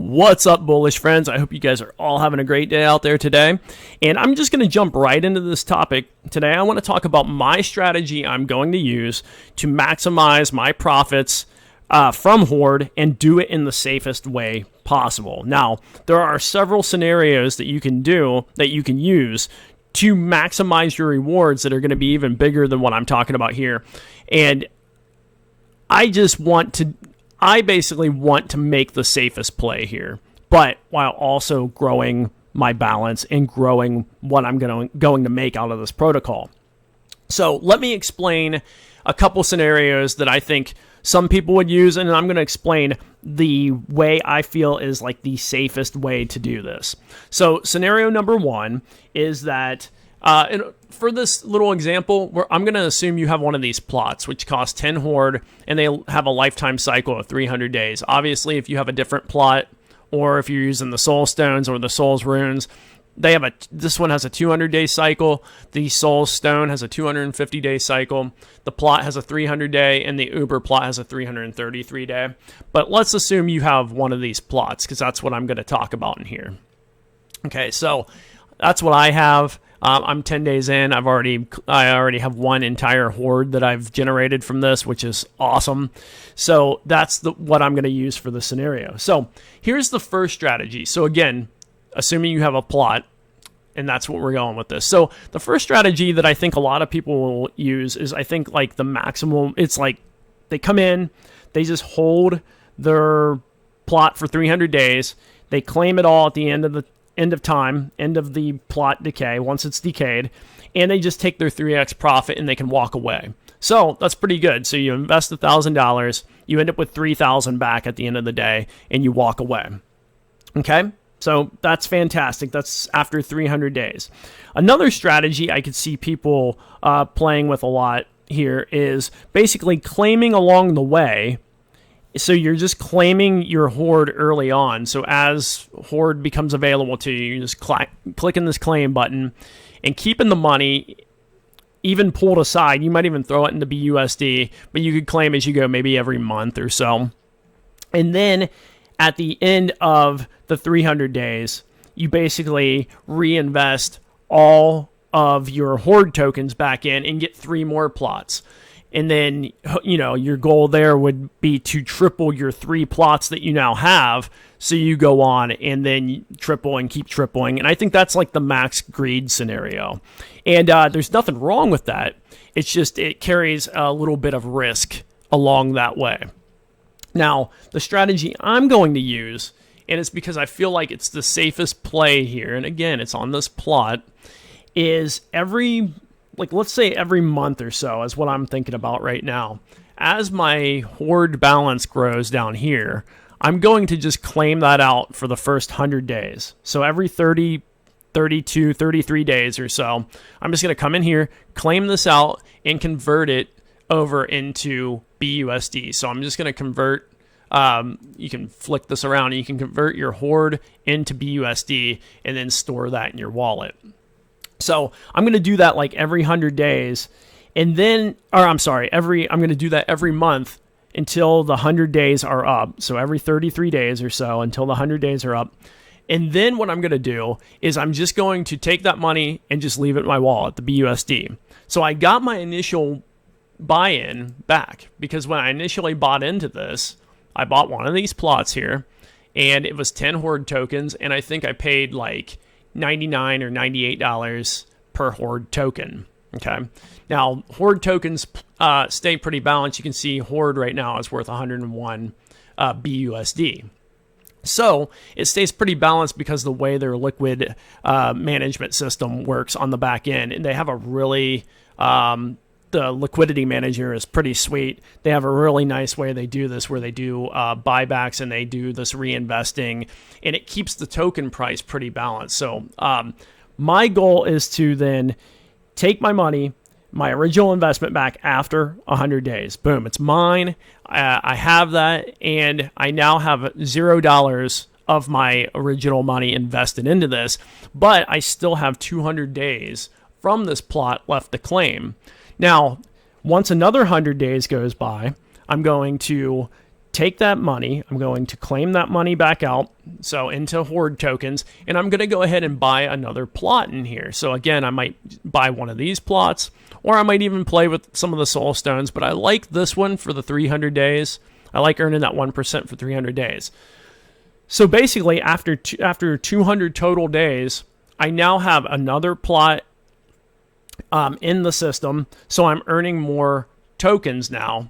What's up, bullish friends? I hope you guys are all having a great day out there today. And I'm just going to jump right into this topic. Today, I want to talk about my strategy I'm going to use to maximize my profits from Horde and do it in the safest way possible. Now, there are several scenarios that you can use to maximize your rewards that are going to be even bigger than what I'm talking about here. And I basically want to make the safest play here, but while also growing my balance and growing what I'm going to make out of this protocol. So let me explain a couple scenarios that I think some people would use, and I'm going to explain the way I feel is like the safest way to do this. So scenario number one is that for this little example, I'm going to assume you have one of these plots, which cost 10 Horde, and they have a lifetime cycle of 300 days. Obviously, if you have a different plot, or if you're using the Soul Stones or the Souls Runes, this one has a 200-day cycle. The Soul Stone has a 250-day cycle. The plot has a 300-day, and the Uber plot has a 333-day. But let's assume you have one of these plots, because that's what I'm going to talk about in here. Okay, so that's what I have. I'm 10 days in. I already have one entire Horde that I've generated from this, which is awesome. So that's what I'm going to use for the scenario. So here's the first strategy. So again, assuming you have a plot, and that's what we're going with this. So the first strategy that I think a lot of people will use is, I think, like the maximum. It's like they come in, they just hold their plot for 300 days. They claim it all at the end of the plot decay, once it's decayed, and they just take their 3x profit and they can walk away. So that's pretty good. So you invest $1,000, you end up with $3,000 back at the end of the day, and you walk away. Okay? So that's fantastic. That's after 300 days. Another strategy I could see people playing with a lot here is basically claiming along the way. So you're just claiming your Horde early on. So as Horde becomes available to you, you just clicking this claim button and keeping the money even pulled aside. You might even throw it into BUSD, but you could claim as you go, maybe every month or so. And then at the end of the 300 days, you basically reinvest all of your Horde tokens back in and get 3 more plots. And then, your goal there would be to triple your 3 plots that you now have. So you go on and then you triple and keep tripling. And I think that's like the max greed scenario. And there's nothing wrong with that. It's just it carries a little bit of risk along that way. Now, the strategy I'm going to use, and it's because I feel like it's the safest play here, and again, it's on this plot, is let's say every month or so is what I'm thinking about right now. As my Horde balance grows down here, I'm going to just claim that out for the first 100 days. So every 30, 32, 33 days or so, I'm just going to come in here, claim this out, and convert it over into BUSD. So I'm just going to convert, you can flick this around, and you can convert your Horde into BUSD and then store that in your wallet. So I'm going to do that like every 100 days, and then, I'm going to do that every month until the 100 days are up. So every 33 days or so until the 100 days are up. And then what I'm going to do is I'm just going to take that money and just leave it in my wallet, the BUSD. So I got my initial buy-in back, because when I initially bought into this, I bought one of these plots here, and it was 10 Horde tokens, and I think I paid like $99 or $98 per Horde token. Okay. Now, Horde tokens stay pretty balanced. You can see Horde right now is worth 101 BUSD. So it stays pretty balanced because the way their liquid management system works on the back end, and they have a really the liquidity manager is pretty sweet. They have a really nice way they do this, where they do buybacks and they do this reinvesting, and it keeps the token price pretty balanced. So my goal is to then take my money, my original investment back after 100 days. Boom, it's mine. I have that, and I now have $0 of my original money invested into this, but I still have 200 days from this plot left to claim. Now, once another 100 days goes by, I'm going to take that money, I'm going to claim that money back out, so into Horde tokens, and I'm going to go ahead and buy another plot in here. So again, I might buy one of these plots, or I might even play with some of the soul stones, but I like this one for the 300 days. I like earning that 1% for 300 days. So basically, after 200 total days, I now have another plot in the system, so I'm earning more tokens now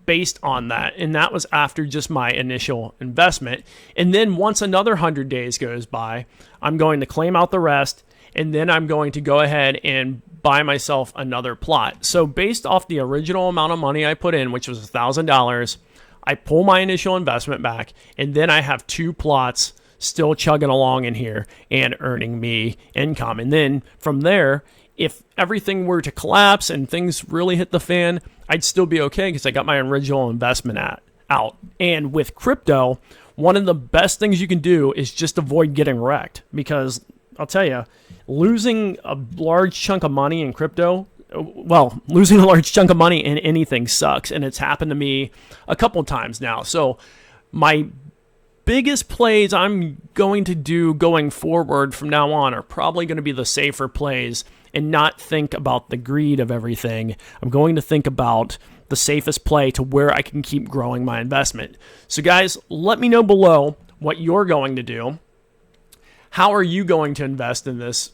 based on that, and that was after just my initial investment. And then once another 100 days goes by, I'm going to claim out the rest, and then I'm going to go ahead and buy myself another plot. So based off the original amount of money I put in, which was $1,000, I pull my initial investment back, and then I have 2 plots still chugging along in here and earning me income. And then from there, if everything were to collapse and things really hit the fan, I'd still be okay because I got my original investment out. And with crypto, one of the best things you can do is just avoid getting wrecked, because I'll tell you, losing a large chunk of money in crypto, well, losing a large chunk of money in anything sucks, and it's happened to me a couple times now. So my biggest plays I'm going to do going forward from now on are probably going to be the safer plays and not think about the greed of everything. I'm going to think about the safest play to where I can keep growing my investment. So guys, let me know below what you're going to do. How are you going to invest in this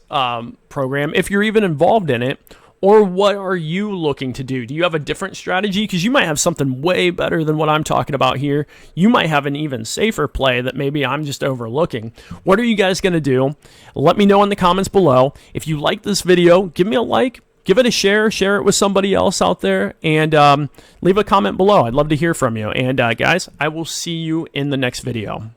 program, if you're even involved in it? Or what are you looking to do? Do you have a different strategy? Because you might have something way better than what I'm talking about here. You might have an even safer play that maybe I'm just overlooking. What are you guys going to do? Let me know in the comments below. If you like this video, give me a like, give it a share it with somebody else out there, and leave a comment below. I'd love to hear from you. And guys, I will see you in the next video.